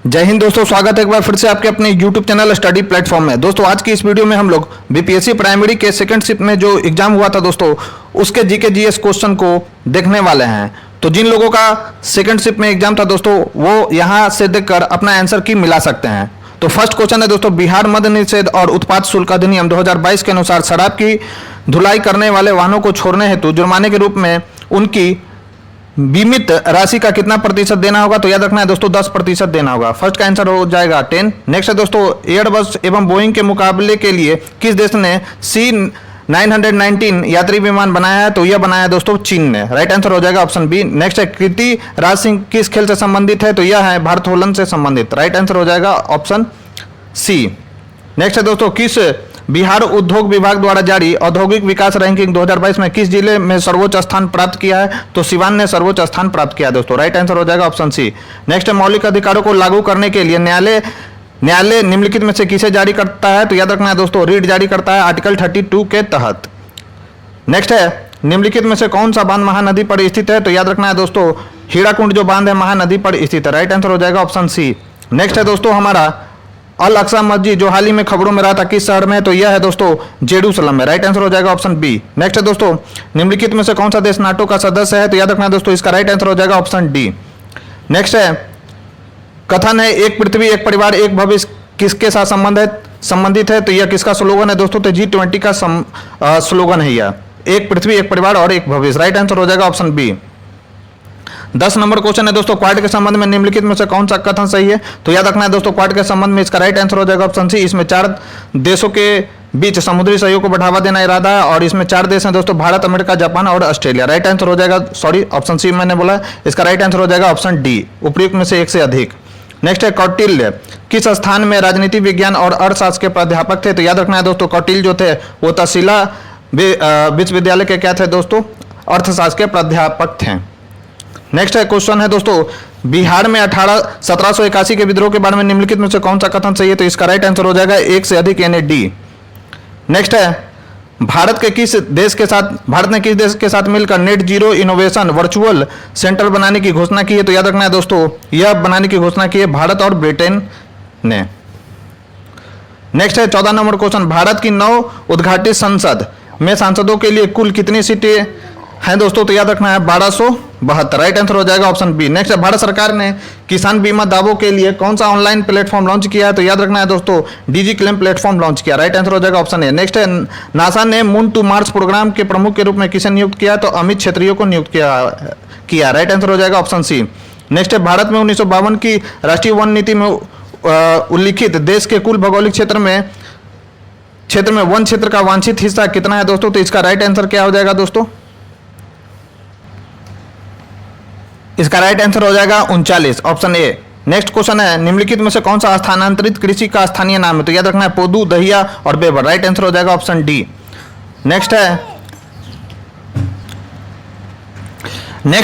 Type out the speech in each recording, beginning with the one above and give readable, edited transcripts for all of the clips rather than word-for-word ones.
जय हिंद दोस्तों, स्वागत है एक बार फिर से आपके अपने YouTube चैनल स्टडी प्लेटफॉर्म में। दोस्तों आज की इस वीडियो में हम लोग बीपीएससी प्राइमरी के सेकंड शिफ्ट में जो एग्जाम हुआ था दोस्तों, उसके जीके जीएस क्वेश्चन को देखने वाले हैं। तो जिन लोगों का सेकंड शिफ्ट में एग्जाम था दोस्तों, वो यहाँ से देखकर अपना आंसर की मिला सकते हैं। तो फर्स्ट क्वेश्चन है दोस्तों, बिहार मद्य निषेध और उत्पाद शुल्क अधिनियम 2022 के अनुसार शराब की धुलाई करने वाले वाहनों को छोड़ने हेतु जुर्माने के रूप में उनकी बीमित राशि का कितना प्रतिशत देना होगा? तो याद रखना है दोस्तों 10% देना होगा। फर्स्ट का आंसर हो जाएगा 10। नेक्स्ट है दोस्तों, एयरबस एवं बोइंग के मुकाबले के लिए किस देश ने C919 यात्री विमान बनाया है? तो यह बनाया है दोस्तों चीन ने। राइट आंसर हो जाएगा ऑप्शन बी। नेक्स्ट है, कीर्ति राज सिंह किस खेल से संबंधित है? तो यह है भारोत्तोलन से संबंधित। राइट आंसर हो जाएगा ऑप्शन सी। नेक्स्ट है दोस्तों, किस बिहार उद्योग विभाग द्वारा जारी औद्योगिक विकास रैंकिंग 2022 में किस जिले में सर्वोच्च स्थान प्राप्त किया है? तो सिवान ने सर्वोच्च स्थान प्राप्त किया दोस्तों। राइट आंसर हो जाएगा ऑप्शन सी। नेक्स्ट है, मौलिक अधिकारों को लागू करने के लिए न्यायालय निम्नलिखित में से किसे जारी करता है? तो याद रखना है दोस्तों रीट जारी करता है आर्टिकल 32 के तहत। नेक्स्ट है, निम्नलिखित में से कौन सा बांध महानदी पर स्थित है? तो याद रखना है दोस्तों हीराकुंड जो बांध है महानदी पर स्थित है। राइट आंसर हो जाएगा ऑप्शन सी। नेक्स्ट है दोस्तों, हमारा अल अक्सा मस्जिद जो हाल ही में खबरों में रहा था किस शहर में? तो यह है दोस्तों जेरूसलम में। राइट आंसर हो जाएगा ऑप्शन बी। नेक्स्ट है दोस्तों, निम्नलिखित में से कौन सा देश नाटो का सदस्य है? तो याद रखना है दोस्तों इसका राइट आंसर हो जाएगा ऑप्शन डी। नेक्स्ट है, कथन है एक पृथ्वी एक परिवार एक भविष्य किसके साथ संबंधित है? तो यह किसका स्लोगन है दोस्तों? तो G20 का स्लोगन है यह, एक पृथ्वी एक परिवार और एक भविष्य। राइट आंसर हो जाएगा ऑप्शन बी। 10 नंबर क्वेश्चन है दोस्तों, क्वाड के संबंध में निम्नलिखित में से कौन सा कथन सही है? तो याद रखना है दोस्तों क्वाड के संबंध में इसका राइट आंसर हो जाएगा ऑप्शन सी। इसमें 4 देशों के बीच समुद्री सहयोग को बढ़ावा देना इरादा है और इसमें 4 देश हैं दोस्तों, भारत, अमेरिका, जापान और ऑस्ट्रेलिया। राइट आंसर हो जाएगा, सॉरी ऑप्शन सी मैंने बोला, इसका राइट आंसर हो जाएगा ऑप्शन डी, उपयुक्त में से एक से अधिक। नेक्स्ट है, कौटिल्य किस स्थान में राजनीति विज्ञान और अर्थशास्त्र के प्राध्यापक थे? तो याद रखना है दोस्तों कौटिल्य जो थे वो तक्षशिला विश्वविद्यालय के क्या थे दोस्तों? अर्थशास्त्र के प्राध्यापक थे। नेक्स्ट है, क्वेश्चन है दोस्तों, बिहार में 1781 के विद्रोह के बारे में निम्नलिखित में से कौन सा कथन सही है? तो इसका राइट आंसर हो जाएगा एक से अधिक यानी डी। नेक्स्ट है, भारत ने किस देश के साथ मिलकर net zero innovation virtual centre बनाने की घोषणा की है? तो याद रखना है दोस्तों यह बनाने की घोषणा की है भारत और ब्रिटेन ने। नेक्स्ट है 14 नंबर क्वेश्चन, भारत की नव उद्घाटित संसद में सांसदों के लिए कुल कितनी सीटें हैं दोस्तों? तो याद रखना है 1272। राइट आंसर हो जाएगा ऑप्शन बी। नेक्स्ट है, भारत सरकार ने किसान बीमा दावों के लिए कौन सा ऑनलाइन प्लेटफॉर्म लॉन्च किया है? तो याद रखना है दोस्तों डीजी क्लेम प्लेटफॉर्म लॉन्च किया। राइट आंसर हो जाएगा ऑप्शन ए। नेक्स्ट है, नासा ने मून टू मार्स प्रोग्राम के प्रमुख के रूप में किसे नियुक्त किया? तो अमित क्षेत्रीय को नियुक्त किया। राइट आंसर हो जाएगा ऑप्शन सी। नेक्स्ट है, भारत में 1952 की राष्ट्रीय वन नीति में उल्लिखित देश के कुल भौगोलिक क्षेत्र में वन क्षेत्र का वांछित हिस्सा कितना है दोस्तों? तो इसका राइट आंसर क्या हो जाएगा दोस्तों? इसका राइट आंसर हो जाएगा 39, ऑप्शन ए। नेक्स्ट क्वेश्चन है, निम्नलिखित में से कौन सा स्थानांतरित कृषि का स्थानीय नाम है? तो याद रखना है पोदू, दहिया और बेबर। राइट आंसर हो जाएगा ऑप्शन डी। नेक्स्ट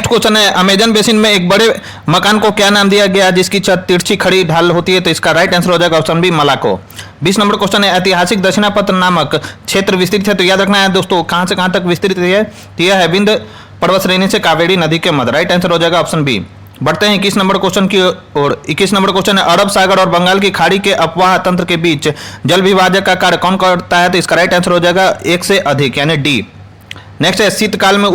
क्वेश्चन है, अमेजन बेसिन में एक बड़े मकान को क्या नाम दिया गया जिसकी छत तिरछी खड़ी ढाल होती है? तो इसका राइट आंसर हो जाएगा ऑप्शन बी मलाको। 20 नंबर क्वेश्चन है, ऐतिहासिक दक्षिणापथ नामक क्षेत्र विस्तृत है? तो याद रखना है दोस्तों कहां से कहां तक विस्तृत है? यह है विंध्य पर्वत श्रेणी से कावेरी नदी के मध्य। राइट आंसर हो जाएगा ऑप्शन बी। बढ़ते हैं 21 नंबर क्वेश्चन की ओर। 21 नंबर क्वेश्चन है, अरब सागर और बंगाल की खाड़ी के अपवाह तंत्र के बीच जल विभाजक का कार्य कौन करता है? तो इसका राइट आंसर हो जाएगा एक से अधिक यानी डी। नेक्स्ट है, शीतकाल में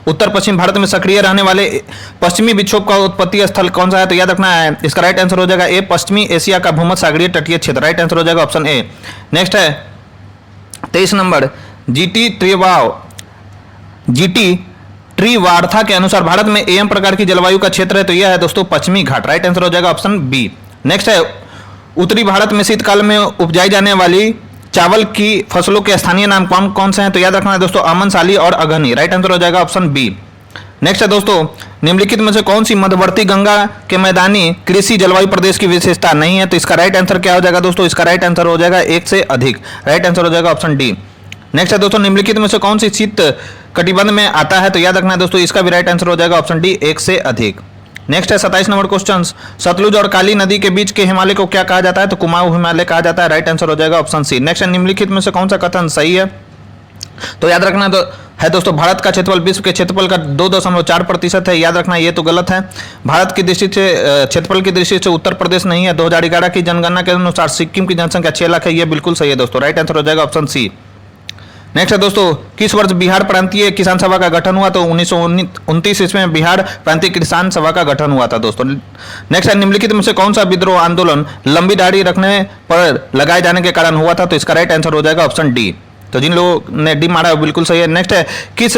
उत्तर पश्चिम भारत में सक्रिय रहने वाले पश्चिमी विक्षोभ का उत्पत्ति स्थल कौन सा है? तो याद रखना है इसका राइट आंसर हो जाएगा ए, पश्चिमी एशिया का भूमध्य तटीय क्षेत्र। राइट आंसर हो जाएगा ऑप्शन ए। नेक्स्ट है 23 नंबर, जीटी ट्रीवार्था के अनुसार भारत में एम प्रकार की जलवायु का क्षेत्र है? तो यह है दोस्तों पश्चिमी घाट। राइट आंसर हो जाएगा ऑप्शन बी। नेक्स्ट है, उत्तरी भारत में शीतकाल में उपजाई जाने वाली चावल की फसलों के स्थानीय नाम कौन से हैं? तो याद रखना है दोस्तों अमन, साली और अगहनी। राइट आंसर हो जाएगा ऑप्शन बी। नेक्स्ट है दोस्तों, निम्नलिखित में से कौन सी मध्यवर्ती गंगा के मैदानी कृषि जलवायु प्रदेश की विशेषता नहीं है? तो इसका राइट आंसर क्या हो जाएगा दोस्तों? इसका राइट आंसर हो जाएगा एक से अधिक। राइट आंसर हो जाएगा ऑप्शन डी। नेक्स्ट है दोस्तों, निम्नलिखित में से कौन सी शीत कटिबंध में आता है? तो याद रखना है दोस्तों इसका भी राइट आंसर हो जाएगा ऑप्शन डी, एक से अधिक। नेक्स्ट है 27 नंबर क्वेश्चन, सतलुज और काली नदी के बीच के हिमालय को क्या कहा जाता है? तो कुमाऊं हिमालय कहा जाता है। राइट आंसर हो जाएगा ऑप्शन सी। नेक्स्ट है, निम्नलिखित में से कौन सा कथन सही है? तो याद रखना है दोस्तों। भारत का क्षेत्रफल विश्व के क्षेत्रफल का 2.4% है, याद रखना ये तो गलत है। भारत की दृष्टि से क्षेत्रफल की दृष्टि से उत्तर प्रदेश नहीं है। 2011 की जनगणना के अनुसार सिक्किम की जनसंख्या 6 लाख है, ये बिल्कुल सही है दोस्तों। राइट आंसर हो जाएगा ऑप्शन सी। नेक्स्ट है दोस्तों, किस वर्ष बिहार प्रांतीय किसान सभा का गठन हुआ? तो 1929 ईस्वी में बिहार प्रांतीय किसान सभा का गठन हुआ था दोस्तों। नेक्स्ट है, निम्नलिखित में से कौन सा विद्रोह आंदोलन लंबी दाढ़ी रखने पर लगाए जाने के कारण हुआ था? तो इसका राइट आंसर हो जाएगा ऑप्शन डी। तो जिन लोगों ने डी मारा है बिल्कुल सही है। नेक्स्ट है, किस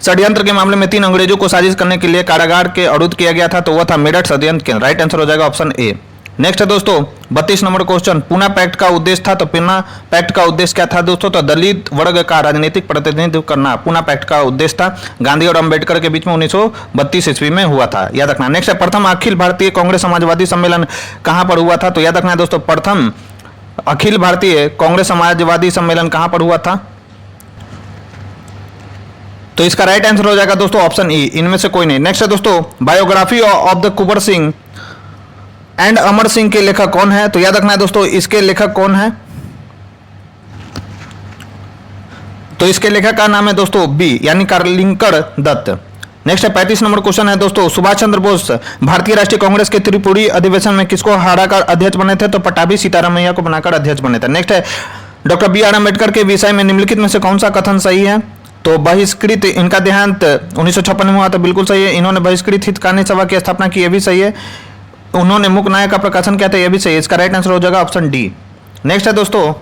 षड्यंत्र के मामले में 3 अंग्रेजों को साजिश करने के लिए कारागार के अवरुद्ध किया गया था? तो वह था मेरठ षड्यंत्र केंद्र। राइट आंसर हो जाएगा ऑप्शन ए। नेक्स्ट है दोस्तों 32 नंबर क्वेश्चन, पूना पैक्ट का उद्देश्य था। तो पूना पैक्ट का उद्देश्य क्या था दोस्तों? तो दलित वर्ग का राजनीतिक प्रतिनिधित्व करना पूना पैक्ट का उद्देश्य था। गांधी और अंबेडकर के बीच में 1932 ईस्वी में हुआ था, याद रखना। नेक्स्ट है, प्रथम अखिल भारतीय कांग्रेस समाजवादी सम्मेलन कहां पर हुआ था? तो याद रखना दोस्तों, प्रथम अखिल भारतीय कांग्रेस समाजवादी सम्मेलन कहां पर हुआ था? तो इसका राइट आंसर हो जाएगा दोस्तों ऑप्शन ई, इनमें से कोई नहीं। नेक्स्ट है दोस्तों, biography of the Kunwar Singh and Amar Singh के लेखक कौन है? तो याद रखना है दोस्तों, इसके लेखक कौन है? तो इसके लेखक का नाम है दोस्तों बी, यानी कालिंकर दत्त। नेक्स्ट है 35 नंबर क्वेश्चन है दोस्तों, सुभाष चंद्र बोस भारतीय राष्ट्रीय कांग्रेस के त्रिपुरी अधिवेशन में किसको हराकर अध्यक्ष बने थे? तो पट्टाभी सीतारामैया को बनाकर अध्यक्ष बने थे। नेक्स्ट है, डॉक्टर बी आर अम्बेडकर के विषय में निम्नलिखित में से कौन सा कथन सही है? तो बहिष्कृत, इनका देहांत 1956 में हुआ था, बिल्कुल सही है। इन्होंने बहिष्कृत हितकानी सभा की स्थापना की, यह भी सही है। उन्होंने मुक नायक का प्रकाशन किया था, यह भी सही है। इसका राइट आंसर हो जाएगा ऑप्शन डी। नेक्स्ट है दोस्तों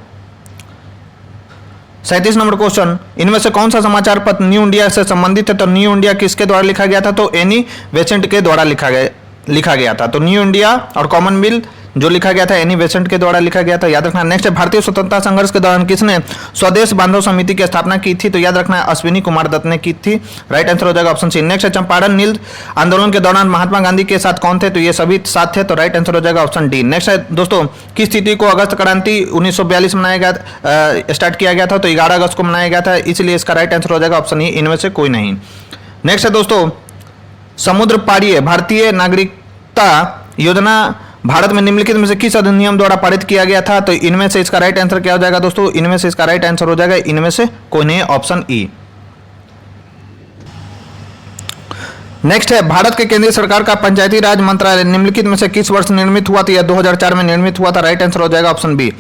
37 नंबर क्वेश्चन, इनमें से कौन सा समाचार पत्र न्यू इंडिया से संबंधित है? तो न्यू इंडिया किसके द्वारा लिखा गया था? तो एनी बेसेंट के द्वारा लिखा गया था। तो न्यू इंडिया और कॉमनवेल्थ जो लिखा गया था एनी बेसेंट के द्वारा लिखा गया था, याद रखना। नेक्स्ट है, भारतीय स्वतंत्रता संघर्ष के दौरान किसने स्वदेश बांधव समिति की स्थापना की थी? तो याद रखना है अश्विनी कुमार दत्त ने की थी। राइट आंसर हो जाएगा ऑप्शन सी। नेक्स्ट है, चंपारण नील आंदोलन के दौरान महात्मा गांधी के साथ कौन थे? तो ये सभी साथ थे, तो राइट आंसर हो जाएगा ऑप्शन डी। नेक्स्ट है दोस्तों, किस तिथि को अगस्त क्रांति 1942 मनाया गया स्टार्ट किया गया था? तो 11 अगस्त को मनाया गया था, इसलिए इसका राइट आंसर हो जाएगा ऑप्शन ई, इनमें से कोई नहीं। नेक्स्ट है दोस्तों, समुद्र पारीय भारतीय नागरिकता योजना भारत में निम्नलिखित में से किस अधिनियम द्वारा पारित किया गया था? तो इनमें से इसका राइट आंसर क्या हो जाएगा दोस्तों? इनमें से इसका राइट आंसर हो जाएगा इनमें से कोई नहीं, ऑप्शन ई। नेक्स्ट है, भारत के केंद्रीय सरकार का पंचायती राज मंत्रालय निम्नलिखित में से किस वर्ष निर्मित हुआ था? यह 2004 में निर्मित हुआ था। राइट आंसर हो जाएगा ऑप्शन बी।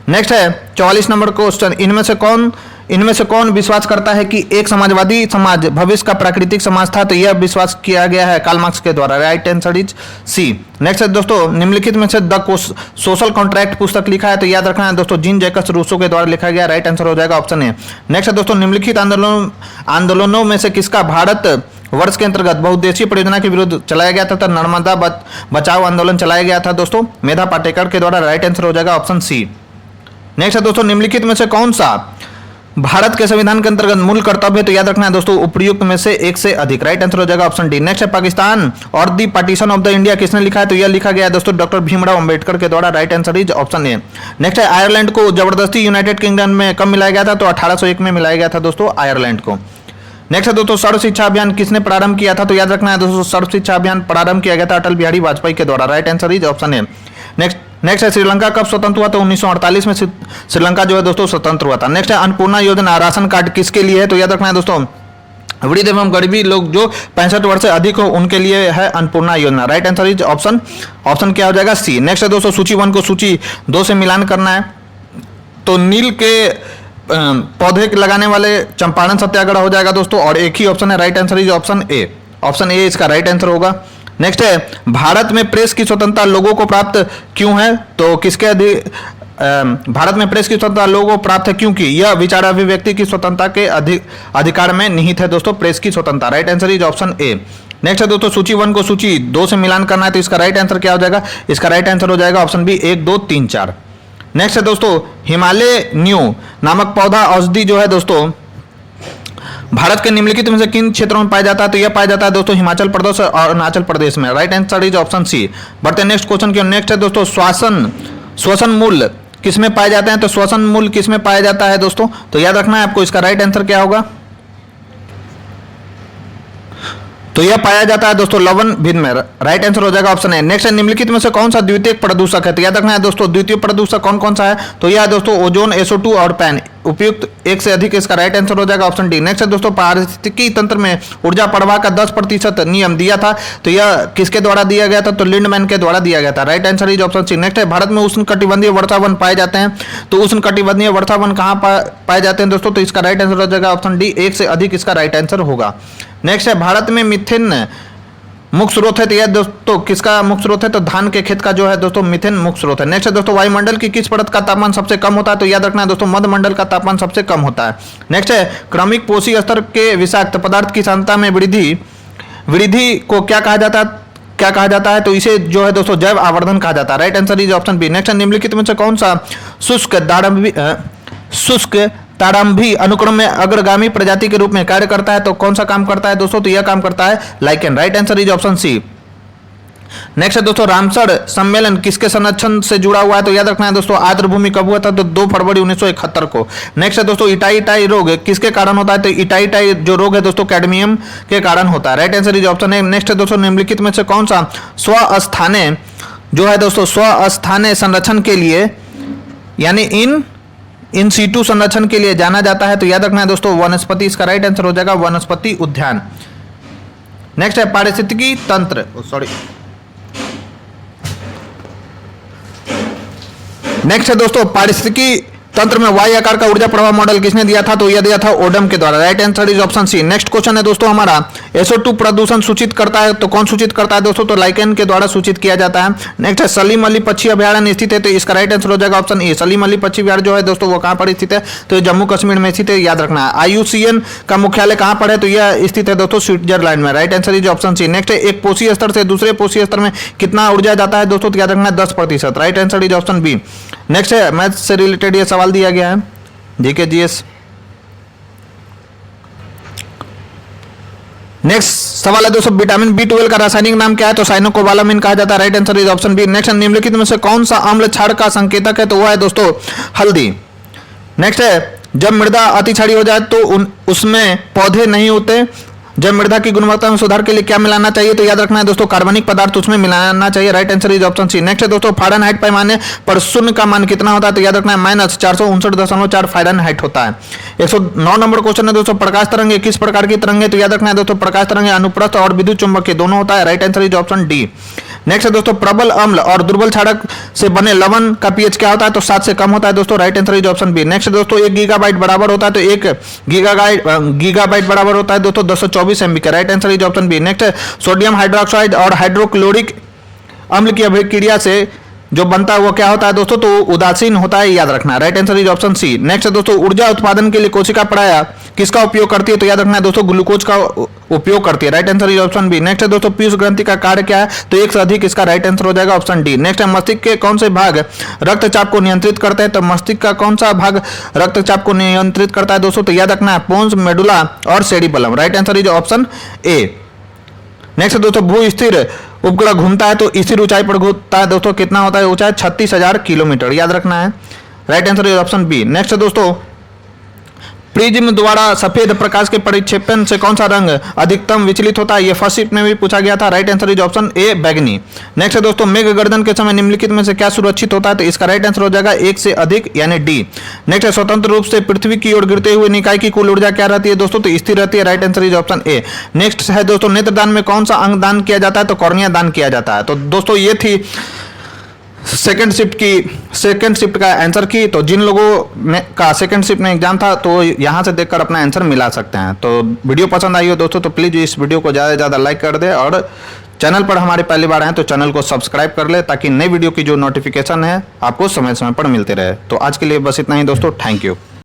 नेक्स्ट है 44 नंबर क्वेश्चन, इनमें से कौन विश्वास करता है कि एक समाजवादी समाज भविष्य का प्राकृतिक समाज था? तो यह विश्वास किया गया है कार्ल मार्क्स के द्वारा। Right answer is C. Next है दोस्तों, निम्नलिखित में से द सोशल कॉन्ट्रैक्ट पुस्तक लिखा है? तो याद रखना है दोस्तों, जीन जैकब्स रूसो के द्वारा लिखा गया। राइट आंसर हो जाएगा ऑप्शन ए। नेक्स्ट है दोस्तों, निम्नलिखित आंदोलनों में से किसका भारत वर्ष के अंतर्गत बहुउद्देशीय परियोजना के विरुद्ध चलाया गया था? तो नर्मदा बचाओ आंदोलन चलाया गया था दोस्तों मेधा पाटेकर के द्वारा। राइट आंसर हो जाएगा ऑप्शन सी। नेक्स्ट है दोस्तों, निम्नलिखित में से कौन सा भारत के संविधान के अंतर्गत मूल कर्तव्य है? तो याद रखना है दोस्तों, उपयुक्त में से एक से अधिक। राइट आंसर हो जाएगा ऑप्शन डी। नेक्स्ट है, पाकिस्तान और दी पार्टीशन ऑफ द इंडिया किसने लिखा है? तो यह लिखा गया है दोस्तों डॉक्टर भीमराव अंबेडकर के द्वारा। Right answer is option A. Next है, आयरलैंड को जबरदस्ती यूनाइटेड किंगडम में कब मिलाया गया था? तो 1801 में मिलाया गया था दोस्तों आयरलैंड को। नेक्स्ट है दोस्तों, सर्व शिक्षा अभियान किसने प्रारंभ किया था? तो याद रखना है दोस्तों, सर्व शिक्षा अभियान प्रारंभ किया गया था अटल बिहारी वाजपेयी के द्वारा। Right answer is option A. Next है, श्रीलंका कब स्वतंत्र हुआ? तो 1948 में श्रीलंका जो है दोस्तों स्वतंत्र हुआ था। नेक्स्ट है, अन्नपूर्णा योजना राशन कार्ड किसके लिए है? तो याद रखना है दोस्तों, वृद्ध एवं गरीबी लोग जो 65 वर्ष से अधिक हो उनके लिए है अन्नपूर्णा योजना। राइट आंसर इज ऑप्शन क्या हो जाएगा? सी। नेक्स्ट है दोस्तों, सूची 1 को सूची 2 से मिलान करना है। तो नील के पौधे लगाने वाले चंपारण सत्याग्रह हो जाएगा दोस्तों, और एक ही ऑप्शन है। Right answer is option A. Option A इसका राइट आंसर होगा। नेक्स्ट है, भारत में प्रेस की स्वतंत्रता लोगों को प्राप्त क्यों है? तो भारत में प्रेस की स्वतंत्रता लोगों को प्राप्त है क्योंकि यह विचार अभिव्यक्ति की स्वतंत्रता के अधिकार में निहित है दोस्तों, प्रेस की स्वतंत्रता। Right answer is option A. Next है दोस्तों, सूची 1 को सूची 2 से मिलान करना है, तो इसका राइट आंसर क्या हो जाएगा? इसका राइट आंसर हो जाएगा ऑप्शन बी 1, 2, 3, 4। नेक्स्ट है दोस्तों, हिमालय न्यू नामक पौधा औषधि जो है दोस्तों भारत के निम्नलिखित में से किन क्षेत्रों में पाया जाता है? तो यह पाया जाता है दोस्तों हिमाचल प्रदेश और अरुणाचल प्रदेश में। Right answer is option C. बढ़ते नेक्स्ट क्वेश्चन की। नेक्स्ट है दोस्तों, श्वसन मूल किसमें पाए जाते हैं? तो श्वसन मूल किसमें पाया जाता है दोस्तों? तो याद रखना है आपको, इसका राइट आंसर क्या होगा? तो यह पाया जाता है दोस्तों लवण भिन्न में। राइट आंसर हो जाएगा ऑप्शन है। नेक्स्ट है, निम्नलिखित में से कौन सा द्वितीयक प्रदूषक है? तो याद रखना है दोस्तों, द्वितीय प्रदूषक कौन कौन सा है? तो यह दोस्तों ओजोन, SO2 और पैन। उपयुक्त एक से अधिक इसका राइट आंसर हो जाएगा ऑप्शन डी। नेक्स्ट है दोस्तों, पारिस्थितिकी तंत्र में ऊर्जा प्रवाह का 10% नियम दिया था, तो यह किसके द्वारा दिया गया था? तो लिंडमैन के द्वारा दिया गया था। Right answer is option C. Next है, भारत में उष्णकटिबंधीय वर्षावन पाए जाते हैं, तो उष्णकटिबंधीय वर्षावन कहाँ पाए जाते हैं दोस्तों? तो इसका राइट आंसर हो जाएगा ऑप्शन डी, एक से अधिक इसका राइट आंसर होगा। नेक्स्ट है, भारत में मीथेन मुख्य स्रोत है, तो यह दोस्तों किसका मुख्य स्रोत है? तो धान के खेत का जो है दोस्तों मीथेन मुख्य स्रोत है। नेक्स्ट है दोस्तों, वायुमंडल की किस परत का तापमान सबसे कम होता है? तो याद रखना है दोस्तों, मध्यमंडल का तापमान सबसे कम होता है। नेक्स्ट है, क्रमिक पोषी स्तर के विषाक्त पदार्थ की सांद्रता में वृद्धि को क्या कहा जाता है? तो इसे जो है दोस्तों जैव आवर्धन कहा जाता है। Right answer is option B. Next, निम्नलिखित में से कौन सा शुष्क तारंभी अनुक्रम में अग्रगामी प्रजाति के रूप में कार्य करता है? तो कौन सा काम करता है दोस्तों? तो यह काम करता है lichen. Right answer is option C. Next है दोस्तों, रामसर सम्मेलन किसके संरक्षण से जुड़ा हुआ है? तो याद रखना है दोस्तों, आर्द्र भूमि कब हुआ था? तो 2 फरवरी 1971 को। नेक्स्ट है दोस्तों, इटाई रोग किसके कारण होता है? तो इटाई जो रोग है दोस्तों कैडमियम के कारण होता है। Right answer is option A. Next है दोस्तों, निम्नलिखित में से कौन सा स्वस्थाने जो है दोस्तों स्वस्थाने संरक्षण के लिए यानी इन सीटू संरक्षण के लिए जाना जाता है? तो याद रखना है दोस्तों, वनस्पति इसका राइट आंसर हो जाएगा, वनस्पति उद्यान। नेक्स्ट है, पारिस्थितिकी तंत्र नेक्स्ट है दोस्तों, पारिस्थितिकी तंत्र में वाई आकार का ऊर्जा प्रवाह मॉडल किसने दिया था? तो यह दिया था ओडम के द्वारा। Right answer is option C. Next question है दोस्तों हमारा, SO2 प्रदूषण सूचित करता है, तो कौन सूचित करता है दोस्तों? तो लाइकेन के द्वारा सूचित किया जाता है। नेक्स्ट है, सलीम अली पक्षी अभयारण्य स्थित है, तो इसका राइट आंसर हो जाएगा ऑप्शन ए। सलीम अली पक्षी अभयारण्य जो है दोस्तों वो कहाँ पर स्थित है? तो जम्मू कश्मीर में स्थित है, याद रखना है। IUCN का मुख्यालय कहाँ पर है? तो यह स्थित है दोस्तों स्विट्जरलैंड में। Right answer is option C. Next है, एक पोषी स्तर से दूसरे पोषी स्तर में कितना ऊर्जा जाता है दोस्तों? तो याद रखना है 10%। Right answer is option B. Next है, मैथ से रिलेटेड ये सवाल दिया गया है, जीके जीएस। नेक्स्ट सवाल है दोस्तों, विटामिन B12 का रासायनिक नाम क्या है? तो साइनोकोबालामिन कहा जाता है। Right answer is option B. Next, निम्नलिखित में से कौन सा अम्ल क्षार का संकेतक है? तो वह है दोस्तों हल्दी। नेक्स्ट है, जब मृदा अति क्षारीय हो जाए तो उसमें पौधे नहीं होते। जब मृदा की गुणवत्ता में सुधार के लिए क्या मिलाना चाहिए? तो याद रखना है दोस्तों, कार्बनिक पदार्थ उसमें मिलाना चाहिए। Right answer is option C. Next है दोस्तों, फारेनहाइट पैमाने पर शून्य का मान कितना होता है? तो याद रखना है -459.4 फारेनहाइट होता है। 109 नंबर क्वेश्चन है दोस्तों, प्रकाश तरंग किस प्रकार की तरंग है? तो याद रखना है दोस्तों, प्रकाश तरंग अनुप्रस्थ और विद्युत चुंबकीय दोनों होता है। Right answer is option D. Next है दोस्तों, प्रबल अम्ल और दुर्बल क्षारक से बने लवण का पीएच क्या होता है? तो 7 से कम होता है दोस्तों। Right answer is option B. Next दोस्तों, 1 गीगाबाइट बराबर होता है, तो 1 गीगाबाइट बराबर होता है दोस्तों 224 MB का। Right answer is option B. Next, sodium hydroxide और हाइड्रोक्लोरिक अम्ल की अभिक्रिया से जो बनता है वो क्या होता है दोस्तों? तो उदासीन होता है, याद रखना है। Right answer is option C. Next दोस्तों, ऊर्जा उत्पादन के लिए कोशिका प्रायः किसका उपयोग करती है? तो याद रखना है दोस्तों, ग्लूकोज का उपयोग करती है। Right answer is option B. Next दोस्तों, पीयूष ग्रंथि का कार्य क्या है? तो एक से अधिक, इसका राइट आंसर हो जाएगा ऑप्शन डी। नेक्स्ट, मस्तिष्क के कौन से भाग रक्तचाप को नियंत्रित करते हैं? तो मस्तिष्क का कौन सा भाग रक्तचाप को नियंत्रित करता है दोस्तों? तो याद रखना है, पोन्स, मेडुला और cerebellum. Right answer is option A. Next दोस्तों, भू स्थिर उपग्रह घूमता है तो स्थिर ऊंचाई पर घूमता है दोस्तों, कितना होता है ऊंचाई? 36,000 किलोमीटर, याद रखना है। Right answer is option B. Next दोस्तों, प्रिज्म द्वारा सफेद प्रकाश के परिक्षेपण से कौन सा रंग अधिकतम विचलित होता है? ये फर्स्ट शिफ्ट में भी पूछा गया था। Right answer is option A, बैगनी। नेक्स्ट दोस्तों, मेघ गर्जन के समय निम्नलिखित में से क्या सुरक्षित होता है? तो इसका राइट आंसर हो जाएगा एक से अधिक यानी डी। नेक्स्ट, स्वतंत्र रूप से पृथ्वी की ओर गिरते हुए निकाय की कुल ऊर्जा क्या रहती है दोस्तों? तो स्थिर रहती है। Right answer is option A. Next है दोस्तों, नेत्रदान में कौन सा अंग दान किया जाता है? तो कॉर्निया दान किया जाता है। तो दोस्तों ये थी सेकंड शिफ्ट का आंसर की। तो जिन लोगों का सेकंड शिफ्ट में एग्जाम था तो यहाँ से देखकर अपना आंसर मिला सकते हैं। तो वीडियो पसंद आई हो दोस्तों तो प्लीज़ इस वीडियो को ज़्यादा से ज़्यादा लाइक कर दे, और चैनल पर हमारे पहली बार आए तो चैनल को सब्सक्राइब कर ले, ताकि नई वीडियो की जो नोटिफिकेशन है आपको समय समय पर मिलते रहे। तो आज के लिए बस इतना ही दोस्तों, थैंक यू।